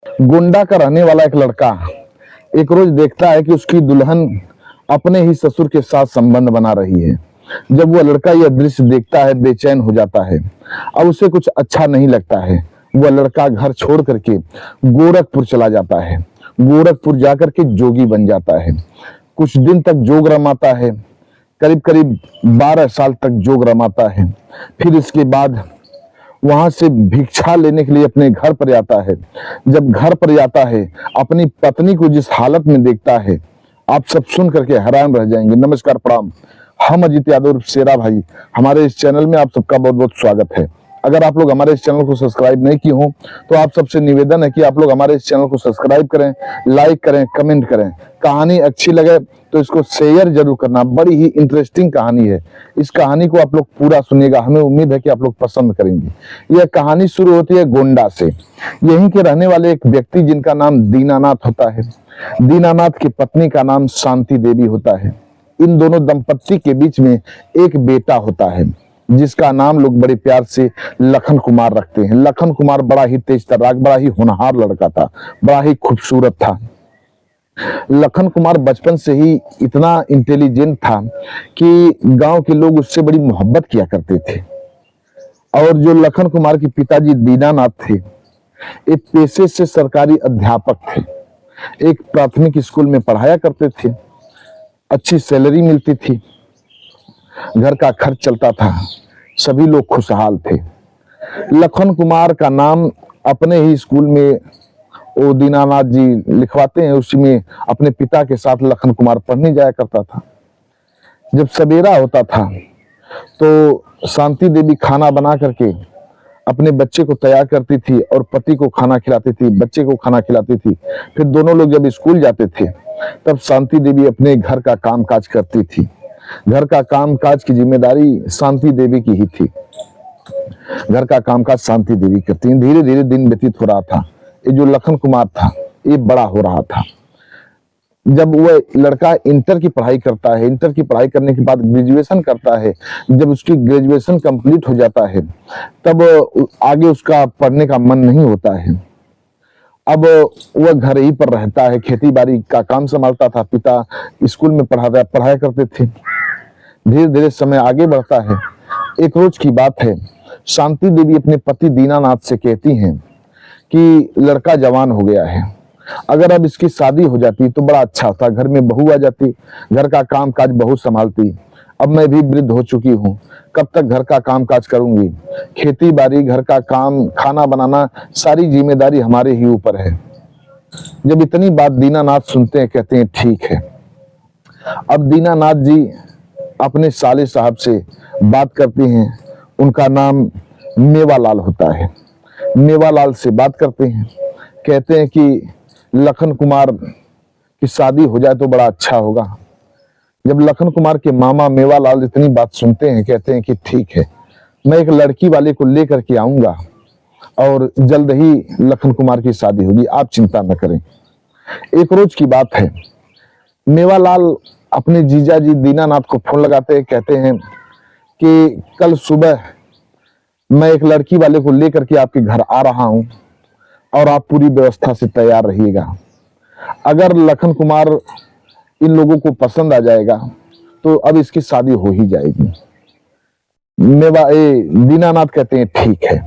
गोंडा का रहने वाला एक लड़का एक रोज देखता है कि उसकी दुल्हन अपने ही ससुर के साथ संबंध बना रही है। जब वह लड़का यह दृश्य देखता है, बेचैन हो जाता है। अब उसे कुछ अच्छा नहीं लगता है। वह लड़का घर छोड़ करके गोरखपुर चला जाता है। गोरखपुर जाकर के जोगी बन जाता है। कुछ दिन तक जोग रमाता है, करीब करीब 12 साल तक जोग रमाता है। फिर इसके बाद वहां से भिक्षा लेने के लिए अपने घर पर आता है। जब घर पर आता है, अपनी पत्नी को जिस हालत में देखता है, आप सब सुन करके हैरान रह जाएंगे। नमस्कार, प्रणाम। हम अजीत यादव शेरा भाई, हमारे इस चैनल में आप सबका बहुत बहुत स्वागत है। अगर आप लोग हमारे इस चैनल को सब्सक्राइब नहीं किए हो तो आप सबसे निवेदन है कि आप लोग हमारे इस चैनल को सब्सक्राइब करें, लाइक करें, कमेंट करें। कहानी अच्छी लगे तो इसको शेयर जरूर करना। बड़ी ही इंटरेस्टिंग कहानी है। इस कहानी को आप लोग पूरा सुनिएगा, हमें उम्मीद है कि आप लोग पसंद करेंगे। यह कहानी शुरू होती है गोंडा से। यहीं के रहने वाले एक व्यक्ति जिनका नाम दीनानाथ होता है। दीनानाथ की पत्नी का नाम शांति देवी होता है। इन दोनों दंपत्ति के बीच में एक बेटा होता है जिसका नाम लोग बड़े प्यार से लखन कुमार रखते हैं। लखन कुमार बड़ा ही तेज तर्राक, बड़ा ही होनहार लड़का था, बड़ा ही खूबसूरत था। लखन कुमार बचपन से ही इतना इंटेलिजेंट था कि गांव के लोग उससे बड़ी मोहब्बत किया करते थे। और जो लखन कुमार के पिताजी दीनानाथ थे, एक पेशे से सरकारी अध्यापक थे। एक प्राथमिक स्कूल में पढ़ाया करते थे, अच्छी सैलरी मिलती थी, घर का खर्च चलता था, सभी लोग खुशहाल थे। लखन कुमार का नाम अपने ही स्कूल में वो दीनानाथ जी लिखवाते हैं, उसी में अपने पिता के साथ लखन कुमार पढ़ने जाया करता था। जब सवेरा होता था तो शांति देवी खाना बना करके अपने बच्चे को तैयार करती थी और पति को खाना खिलाती थी, बच्चे को खाना खिलाती थी। फिर दोनों लोग जब स्कूल जाते थे तब शांति देवी अपने घर का काम काज करती थी। घर का काम काज की जिम्मेदारी शांति देवी की ही थी। घर का काम काज शांति देवी करती। धीरे धीरे दिन व्यतीत हो रहा था। ये जो लखन कुमार था ये बड़ा हो रहा था। जब वह लड़का इंटर की पढ़ाई करता है, इंटर की पढ़ाई करने के बाद ग्रेजुएशन करता है, जब उसकी ग्रेजुएशन कंप्लीट हो जाता है तब आगे उसका पढ़ने का मन नहीं होता है। अब वह घर ही पर रहता है, खेती बाड़ी का काम संभालता था। पिता स्कूल में पढ़ाया करते थे। धीरे धीरे समय आगे बढ़ता है। एक रोज की बात है, शांति देवी अपने पति दीनानाथ से कहती हैं कि लड़का जवान हो गया है, अगर अब इसकी शादी हो जाती तो बड़ा अच्छा था। घर में बहू आ जाती, घर का काम काज बहू संभालती। अब मैं भी वृद्ध हो चुकी हूँ, कब तक घर का काम काज करूंगी। खेती बाड़ी, घर का काम, खाना बनाना, सारी जिम्मेदारी हमारे ही ऊपर है। जब इतनी बात दीनानाथ सुनते हैं, कहते हैं ठीक है। अब दीनानाथ जी अपने साले साहब से बात करती हैं। उनका नाम मेवालाल होता है। मेवालाल से बात करते हैं, कहते हैं कि लखन कुमार की शादी हो जाए तो बड़ा अच्छा होगा। जब लखन कुमार के मामा मेवालाल इतनी बात सुनते हैं, कहते हैं कि ठीक है, मैं एक लड़की वाले को लेकर के आऊंगा और जल्द ही लखन कुमार की शादी होगी, आप चिंता न करें। एक रोज की बात है, मेवालाल अपने जीजा जी दीनानाथ को फोन लगाते हैं, कहते हैं कि कल सुबह मैं एक लड़की वाले को लेकर के आपके घर आ रहा हूं और आप पूरी व्यवस्था से तैयार रहिएगा। अगर लखन कुमार इन लोगों को पसंद आ जाएगा तो अब इसकी शादी हो ही जाएगी। दीनानाथ कहते हैं ठीक है।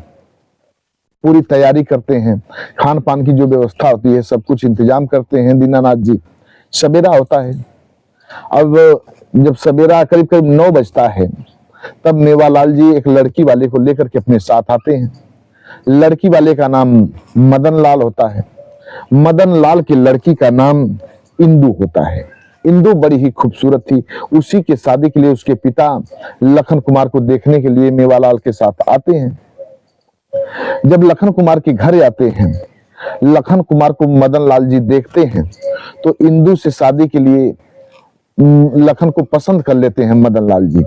पूरी तैयारी करते हैं, खान पान की जो व्यवस्था होती है सब कुछ इंतजाम करते हैं दीनानाथ जी। सवेरा होता है। अब जब सवेरा करीब करीब 9 बजता है तब मेवालाल जी एक लड़की वाले को लेकर के अपने साथ आते हैं। लड़की वाले का नाम मदन लाल होता है। मदन लाल की लड़की का नाम इंदू होता है। इंदू बड़ी ही खूबसूरत थी। उसी के शादी के लिए उसके पिता लखन कुमार को देखने के लिए मेवालाल के साथ आते हैं। जब लखन कुमार के घर आते हैं, लखन कुमार को मदन लाल जी देखते हैं तो इंदू से शादी के लिए लखन को पसंद कर लेते हैं मदन लाल जी।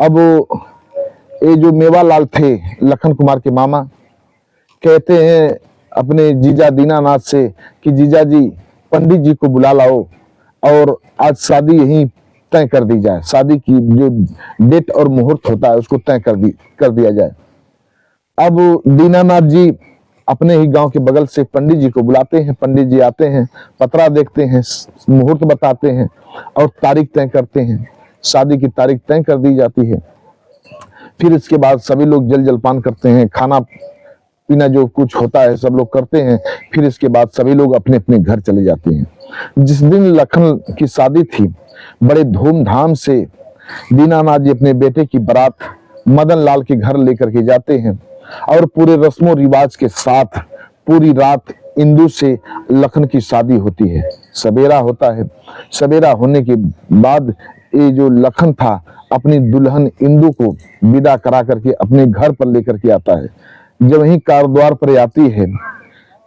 अब ये जो मेवालाल थे लखन कुमार के मामा, कहते हैं अपने जीजा दीनानाथ से कि जीजा जी पंडित जी को बुला लाओ और आज शादी यहीं तय कर दी जाए। शादी की जो डेट और मुहूर्त होता है उसको तय कर दिया जाए। अब दीनानाथ जी अपने ही गांव के बगल से पंडित जी को बुलाते हैं। पंडित जी आते हैं, पतरा देखते हैं, मुहूर्त बताते हैं और तारीख तय करते हैं। शादी की तारीख तय कर दी जाती है। फिर इसके बाद सभी लोग जल जलपान करते हैं, खाना पीना जो कुछ होता है सब लोग करते हैं। फिर इसके बाद सभी लोग अपने अपने घर चले जाते हैं। जिस दिन लखन की शादी थी, बड़े धूमधाम से दीनानाथ जी अपने बेटे की बारात मदन लाल के घर लेकर के जाते हैं और पूरे रस्मों रिवाज के साथ पूरी रात इंदु से लखन की शादी होती है। सवेरा होता है। सवेरा होने के बाद ये जो लखन था अपनी दुल्हन इंदु को विदा करा करके अपने घर पर लेकर के आता है। जब वही कार द्वार पर आती है,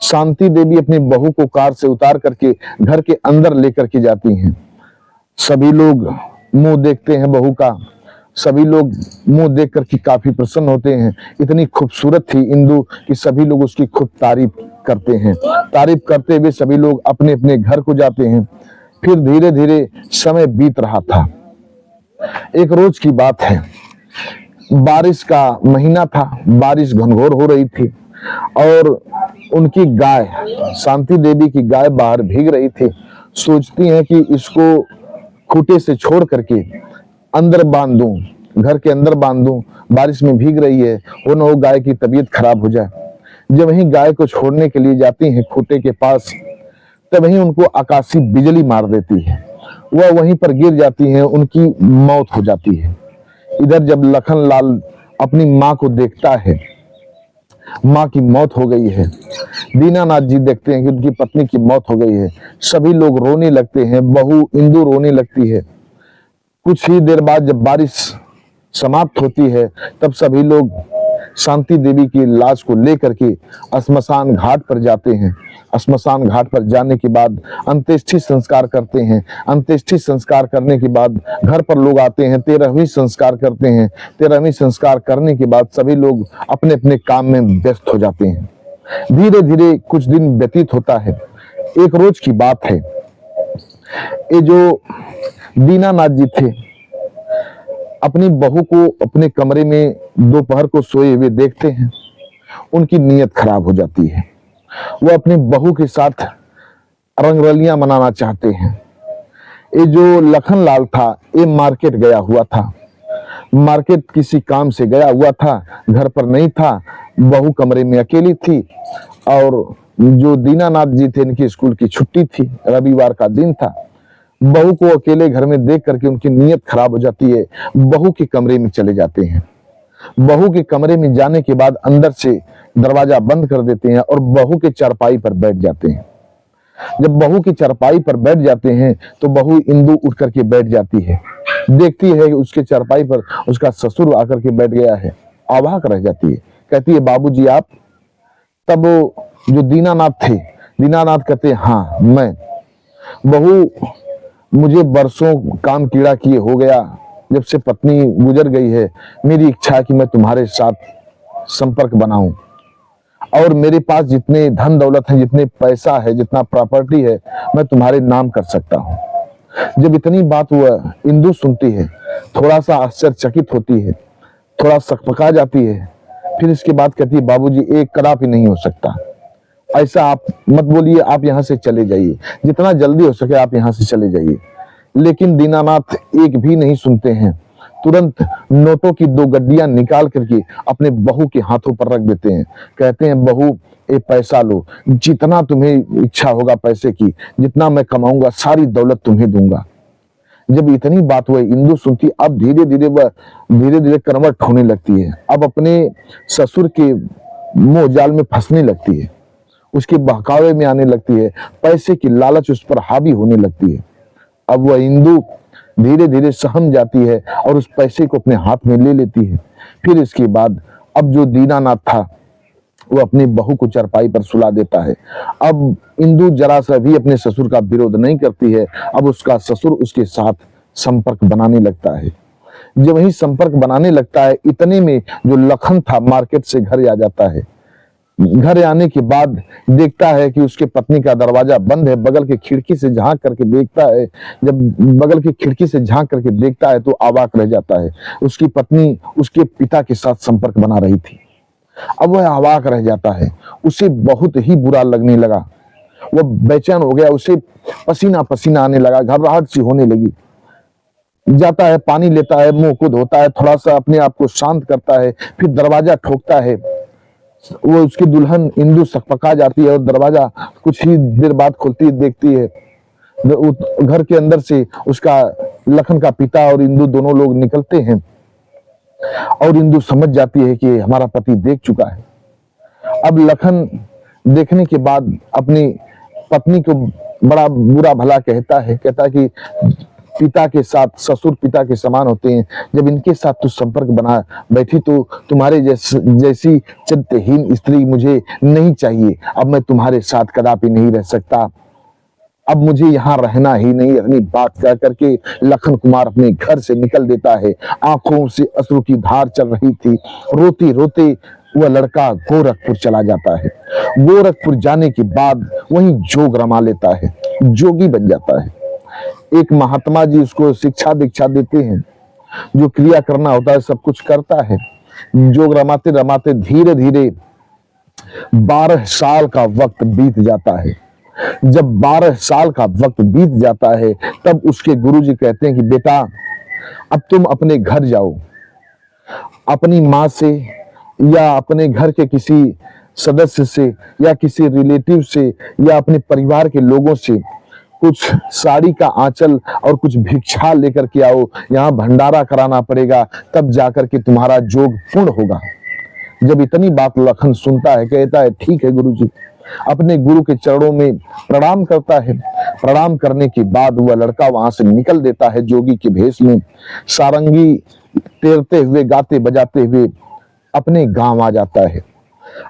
शांति देवी अपनी बहू को कार से उतार करके घर के अंदर लेकर के जाती हैं। सभी लोग मुंह देखते हैं बहू का। सभी लोग मुंह देख करके काफी प्रसन्न होते हैं। इतनी खूबसूरत थी इंदु कि सभी लोग उसकी खूब तारीफ करते हैं। तारीफ करते हुए सभी लोग अपने अपने घर को जाते हैं। फिर धीरे धीरे समय बीत रहा था। एक रोज की बात है, बारिश का महीना था। बारिश घनघोर हो रही थी और उनकी गाय, शांति देवी की गाय बाहर भीग रही थी। सोचती हैं कि इसको खूंटे से छोड़ करके अंदर बांध दूं, घर के अंदर बांध दूं, बारिश में भीग रही है, वो न हो गाय की तबीयत खराब हो जाए। जब वहीं गाय को छोड़ने के लिए जाती हैं खूंटे के पास, तब वहीं उनको आकाशीय बिजली मार देती है। वह वहीं पर गिर जाती हैं, उनकी मौत हो जाती है। इधर जब लखन लाल अपनी माँ को देखता है, माँ की मौत हो गई है। दीनानाथ जी देखते हैं कि उनकी पत्नी की मौत हो गई है। सभी लोग रोने लगते हैं, बहू इंदु रोने लगती है। कुछ ही देर बाद जब बारिश समाप्त होती है, तब सभी लोग शांति देवी की लाश को लेकर के श्मशान घाट पर जाते हैं। श्मशान घाट पर जाने के बाद अंत्येष्टि संस्कार करते हैं। अंत्येष्टि संस्कार करने के बाद घर पर लोग आते हैं, 13वीं संस्कार करते हैं। 13वीं संस्कार करने के बाद सभी लोग अपने अपने काम में व्यस्त हो जाते हैं। धीरे धीरे कुछ दिन व्यतीत होता है। एक रोज की बात है, ये जो दीनानाथ जी थे अपनी बहू को अपने कमरे में दोपहर को सोए हुए देखते हैं। उनकी नीयत खराब हो जाती है। वो अपनी बहू के साथ रंगरलियां मनाना चाहते हैं। ये जो लखन लाल था, ये मार्केट गया हुआ था। मार्केट किसी काम से गया हुआ था, घर पर नहीं था। बहू कमरे में अकेली थी और जो दीनानाथ जी थे, इनकी स्कूल की छुट्टी थी, रविवार का दिन था। बहू को अकेले घर में देख करके उनकी नीयत खराब हो जाती है। बहू के कमरे में चले जाते हैं। बहू के कमरे में जाने के बाद अंदर से दरवाजा बंद कर देते हैं और बहू के चारपाई पर बैठ जाते हैं। जब बहू की चारपाई पर बैठ जाते हैं तो बहू इंदु उठ करके बैठ जाती है। देखती है कि उसके चारपाई पर उसका ससुर आकर के बैठ गया है। अवाक रह जाती है। कहती है, बाबूजी आप? तब जो दीनानाथ थे, दीनानाथ कहते हैं, हाँ मैं। बहू, मुझे बरसों काम कीड़ा किए हो गया, जब से पत्नी गुजर गई है। मेरी इच्छा है कि मैं तुम्हारे साथ संपर्क बनाऊं और मेरे पास जितने धन दौलत है, जितने पैसा है, जितना प्रॉपर्टी है, मैं तुम्हारे नाम कर सकता हूं। जब इतनी बात वह इंदु सुनती है, थोड़ा सा आश्चर्यचकित होती है, थोड़ा सकपका जाती है। फिर इसके बाद कहती है, बाबूजी एक कदापि नहीं हो सकता, ऐसा आप मत बोलिए, आप यहाँ से चले जाइए, जितना जल्दी हो सके आप यहाँ से चले जाइए। लेकिन दीनानाथ एक भी नहीं सुनते हैं। तुरंत नोटों की 2 गड्डियां निकाल करके अपने बहू के हाथों पर रख देते हैं। कहते हैं, बहू ये पैसा लो, जितना तुम्हें इच्छा होगा पैसे की, जितना मैं कमाऊंगा सारी दौलत तुम्हें दूंगा। जब इतनी बात वह इंदु सुनती, अब धीरे धीरे करवट होने लगती है। अब अपने ससुर के मोह जाल में फंसने लगती है, उसके बहकावे में आने लगती है। पैसे की लालच उस पर हावी होने लगती है। अब वह इंदु धीरे धीरे सहम जाती है और उस पैसे को अपने हाथ में ले लेती है। फिर इसके बाद अब जो दीनानाथ था वो अपनी बहू को चारपाई पर सुला देता है। अब इंदु जरा सा भी अपने ससुर का विरोध नहीं करती है। अब उसका ससुर उसके साथ संपर्क बनाने लगता है। जब वही संपर्क बनाने लगता है, इतने में जो लखन था मार्केट से घर आ जाता है। घर आने के बाद देखता है कि उसके पत्नी का दरवाजा बंद है। बगल के खिड़की से झांक करके देखता है। जब बगल की खिड़की से झांक करके देखता है तो अवाक रह जाता है। उसकी पत्नी उसके पिता के साथ संपर्क बना रही थी। अब वह अवाक रह जाता है, उसे बहुत ही बुरा लगने लगा, वह बेचैन हो गया, उसे पसीना पसीना आने लगा, घबराहट सी होने लगी। जाता है, पानी लेता है, मुंह को धोता है, थोड़ा सा अपने आप को शांत करता है, फिर दरवाजा ठोकता है। वो उसकी दुल्हन इंदु सकपका जाती है और दरवाजा कुछ ही देर बाद खुलती है, देखती है घर के अंदर से उसका लखन का पिता और इंदु दोनों लोग निकलते हैं और इंदु समझ जाती है कि हमारा पति देख चुका है। अब लखन देखने के बाद अपनी पत्नी को बड़ा बुरा भला कहता है कि पिता के साथ, ससुर पिता के समान होते हैं, जब इनके साथ तू संपर्क बना बैठी तो तुम्हारे जैसी चरित्रहीन स्त्री मुझे नहीं चाहिए। अब मैं तुम्हारे साथ कदापि नहीं रह सकता, अब मुझे यहाँ रहना ही नहीं। अपनी बात कह करके लखन कुमार अपने घर से निकल देता है। आंखों से अश्रु की धार चल रही थी, रोते रोते वह लड़का गोरखपुर चला जाता है। गोरखपुर जाने के बाद वहीं जोग रमा लेता है, जोगी बन जाता है। एक महात्मा जी उसको शिक्षा दीक्षा देते हैं, जो क्रिया करना होता है सब कुछ करता है। जोग रमाते रमाते धीरे धीरे 12 साल का वक्त बीत जाता है। जब 12 साल का वक्त बीत जाता है तब उसके गुरुजी कहते हैं कि बेटा अब तुम अपने घर जाओ, अपनी माँ से या अपने घर के किसी सदस्य से या किसी रिलेटिव से या अपने परिवार के लोगों से कुछ साड़ी का आंचल और कुछ भिक्षा लेकर के आओ, यहाँ भंडारा कराना पड़ेगा, तब जाकर के तुम्हारा जोग पूर्ण होगा। जब इतनी बात लखन सुनता है, कहता है ठीक है गुरुजी। अपने गुरु के चरणों में प्रणाम करता है। प्रणाम करने के बाद वह लड़का वहां से निकल देता है जोगी के भेष में, सारंगी तेरते हुए, गाते बजाते हुए अपने गांव आ जाता है।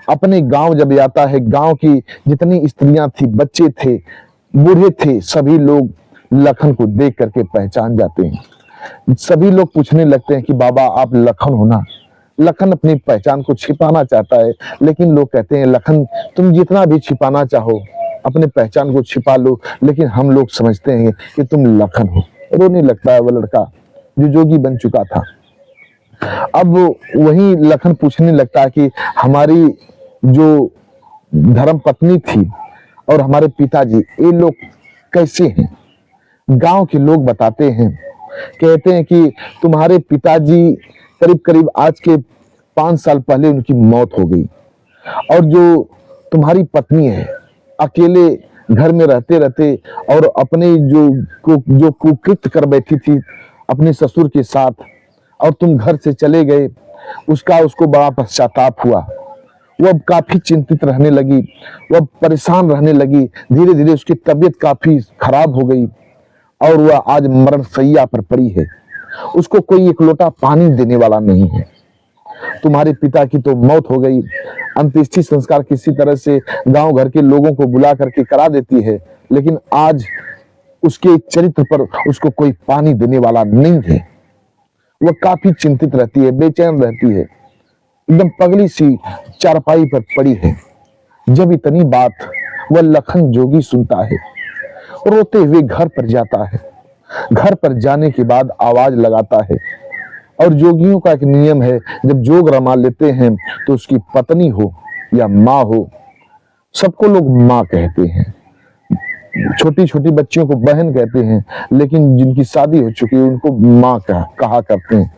अपने गांव जब जाता है, गांव की जितनी स्त्रियां थी, बच्चे थे, बूढ़े थे, सभी लोग लखन को देख करके पहचान जाते हैं। सभी लोग पूछने लगते हैं कि बाबा आप लखन हो ना। लखन अपनी पहचान को छिपाना चाहता है, लेकिन लोग कहते हैं लखन तुम जितना भी छिपाना चाहो अपने पहचान को छिपा लो, लेकिन हम लोग समझते हैं कि तुम लखन हो। रोने लगता है वह लड़का जो जोगी बन चुका था। अब वही लखन पूछने लगता है कि हमारी जो धर्म पत्नी थी और हमारे पिताजी, ये लोग कैसे हैं? गांव के लोग बताते हैं, कहते हैं कि तुम्हारे पिताजी करीब करीब आज के 5 साल पहले उनकी मौत हो गई, और जो तुम्हारी पत्नी है अकेले घर में रहते रहते और अपने जो कुकृत्य कर बैठी थी अपने ससुर के साथ, और तुम घर से चले गए, उसको बड़ा पश्चाताप हुआ। वह काफी चिंतित रहने लगी, वह परेशान रहने लगी। धीरे धीरे उसकी तबीयत काफी खराब हो गई और वह आज मरण शैया पर पड़ी है। उसको कोई एक लोटा पानी देने वाला नहीं है। तुम्हारे पिता की तो मौत हो गई, अंत्येष्टि संस्कार किसी तरह से गांव घर के लोगों को बुला करके करा देती है, लेकिन आज उसके चरित्र पर उसको कोई पानी देने वाला नहीं है। वह काफी चिंतित रहती है, बेचैन रहती है, एकदम पगली सी चारपाई पर पड़ी है। जब इतनी बात वह लखन जोगी सुनता है, रोते हुए घर पर जाता है। घर पर जाने के बाद आवाज लगाता है, और जोगियों का एक नियम है, जब जोग रमा लेते हैं तो उसकी पत्नी हो या माँ हो, सबको लोग माँ कहते हैं, छोटी छोटी बच्चियों को बहन कहते हैं, लेकिन जिनकी शादी हो चुकी है उनको माँ कहा करते हैं।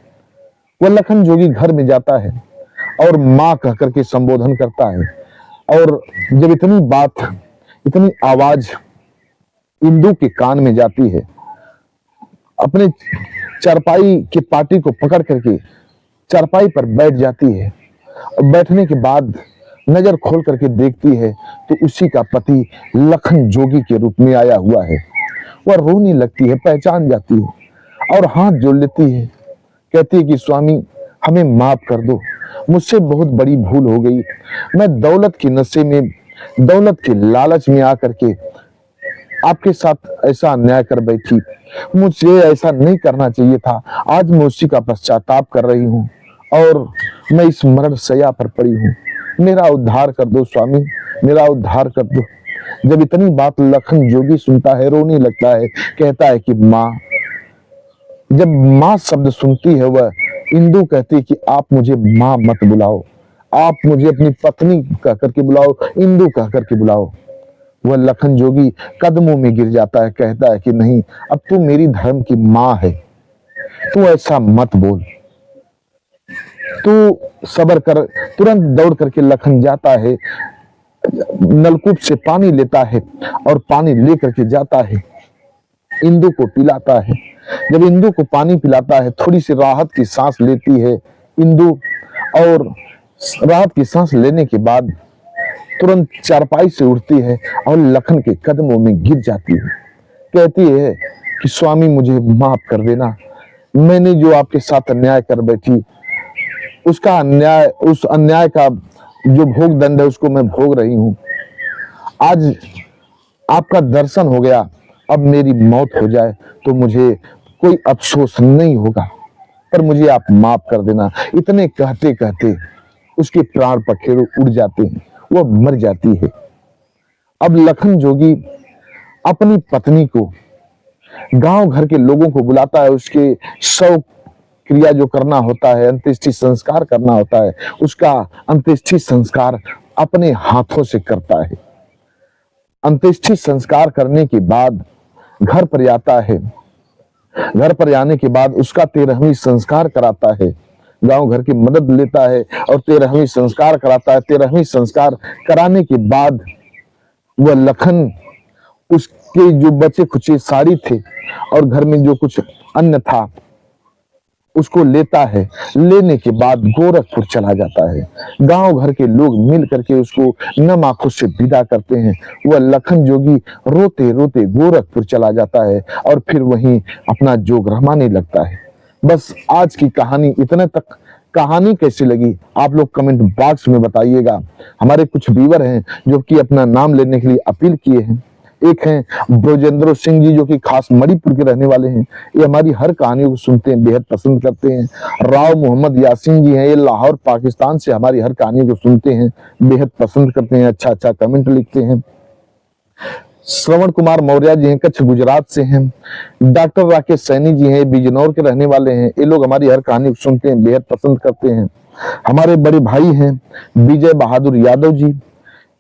वह लखन जोगी घर में जाता है और माँ कह करके संबोधन करता है। और जब इतनी बात, इतनी आवाज इंदु के कान में जाती है, अपने चारपाई के पाटी को पकड़ करके चारपाई पर बैठ जाती है। और बैठने के बाद नजर खोल करके देखती है तो उसी का पति लखन जोगी के रूप में आया हुआ है। वह रोने लगती है, पहचान जाती है और हाथ जोड़ लेती है, कहती है कि स्वामी हमें माफ कर दो, मुझसे बहुत बड़ी भूल हो गई। मैं दौलत के नशे में, दौलत के लालच में आकर के आपके साथ ऐसा अन्याय कर बैठी, मुझे ऐसा नहीं करना चाहिए था। आज मैं उसी का पश्चाताप कर रही हूँ और मैं इस मरण शैया पर पड़ी हूँ। मेरा उद्धार कर दो स्वामी, मेरा उद्धार कर दो। जब इतनी बात लखन जोगी सुनता है, रोने लगता है, कहता है कि माँ। जब माँ शब्द सुनती है वह इंदु कहती है कि आप मुझे माँ मत बुलाओ, आप मुझे अपनी पत्नी कह करके बुलाओ, इंदु कह करके बुलाओ। वह लखन जोगी कदमों में गिर जाता है, कहता है कि नहीं, अब तू मेरी धर्म की मां है, तू ऐसा मत बोल, तू सब्र कर। तुरंत दौड़ करके लखन जाता है, नलकूप से पानी लेता है और पानी लेकर के जाता है, इंदु को पिलाता है। जब इंदु को पानी पिलाता है, थोड़ी सी राहत की सांस लेती है इंदु, और राहत की सांस लेने के बाद तुरंत चारपाई से उठती है और लखन के कदमों में गिर जाती है। कहती है कि स्वामी मुझे माफ कर देना, मैंने जो आपके साथ अन्याय कर बैठी, उसका अन्याय, उस अन्याय का जो भोग दंड है उसको मैं भोग रही हूं। आज आपका दर्शन हो गया, अब मेरी मौत हो जाए तो मुझे कोई अफसोस नहीं होगा, पर मुझे आप माफ कर देना। इतने कहते कहते उसके प्राण पखेरु उड़ जाते हैं, वह मर जाती है। अब लखन जोगी अपनी पत्नी को, गांव घर के लोगों को बुलाता है, उसके शव क्रिया जो करना होता है, अंत्येष्टि संस्कार करना होता है, उसका अंत्येष्टि संस्कार अपने हाथों से करता है। अंत्येष्टि संस्कार करने के बाद घर पर आता है, घर पर आने के बाद उसका 13वीं संस्कार कराता है, गांव घर की मदद लेता है और 13वीं संस्कार कराता है। 13वीं संस्कार कराने के बाद वह लखन उसके जो बचे खुचे साड़ी थे और घर में जो कुछ अन्न था उसको लेता है। लेने के बाद गोरखपुर चला जाता है। गांव घर के लोग मिल करके उसको नम आंखों से विदा करते हैं। वह लखन जोगी रोते रोते गोरखपुर चला जाता है और फिर वहीं अपना जोग रमाने लगता है। बस आज की कहानी इतने तक। कहानी कैसी लगी आप लोग कमेंट बॉक्स में बताइएगा। हमारे कुछ व्यूअर हैं जो कि अपना नाम लेने के लिए अपील किए हैं। एक हैं ब्रजेंद्र सिंह जी जो कि खास मणिपुर के रहने वाले हैं, ये हमारी हर कहानियों को सुनते हैं, बेहद पसंद करते हैं। राव मोहम्मद यासीन जी हैं, ये लाहौर पाकिस्तान से हमारी हर कहानियों को सुनते हैं, बेहद पसंद करते हैं, अच्छा अच्छा कमेंट लिखते हैं। श्रवण कुमार मौर्य जी हैं, कच्छ गुजरात से हैं। डॉक्टर राकेश सैनी जी हैं, बिजनौर के रहने वाले हैं, ये लोग हमारी हर कहानी को सुनते हैं, बेहद पसंद करते हैं। हमारे बड़े भाई हैं विजय बहादुर यादव जी,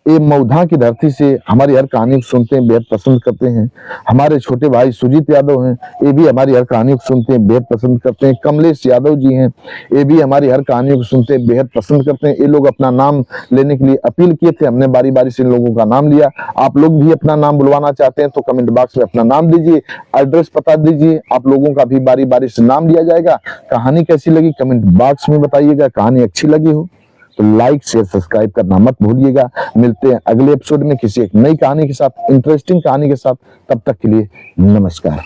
ये मौधा की धरती से हमारी हर कहानी को सुनते हैं, बेहद पसंद करते हैं। हमारे छोटे भाई सुजीत यादव हैं, ये भी हमारी हर कहानी को सुनते हैं, बेहद पसंद करते हैं। कमलेश यादव जी हैं, ये भी हमारी हर कहानियों को सुनते हैं, बेहद पसंद करते हैं। ये लोग अपना नाम लेने के लिए अपील किए थे, हमने बारी बारी से इन लोगों का नाम लिया। आप लोग भी अपना नाम बुलवाना चाहते हैं तो कमेंट बॉक्स में अपना नाम दीजिए, एड्रेस बता दीजिए, आप लोगों का भी बारी बारी से नाम लिया जाएगा। कहानी कैसी लगी कमेंट बॉक्स में बताइएगा। कहानी अच्छी लगी हो तो लाइक शेयर सब्सक्राइब करना मत भूलिएगा। मिलते हैं अगले एपिसोड में किसी एक नई कहानी के साथ, इंटरेस्टिंग कहानी के साथ। तब तक के लिए नमस्कार।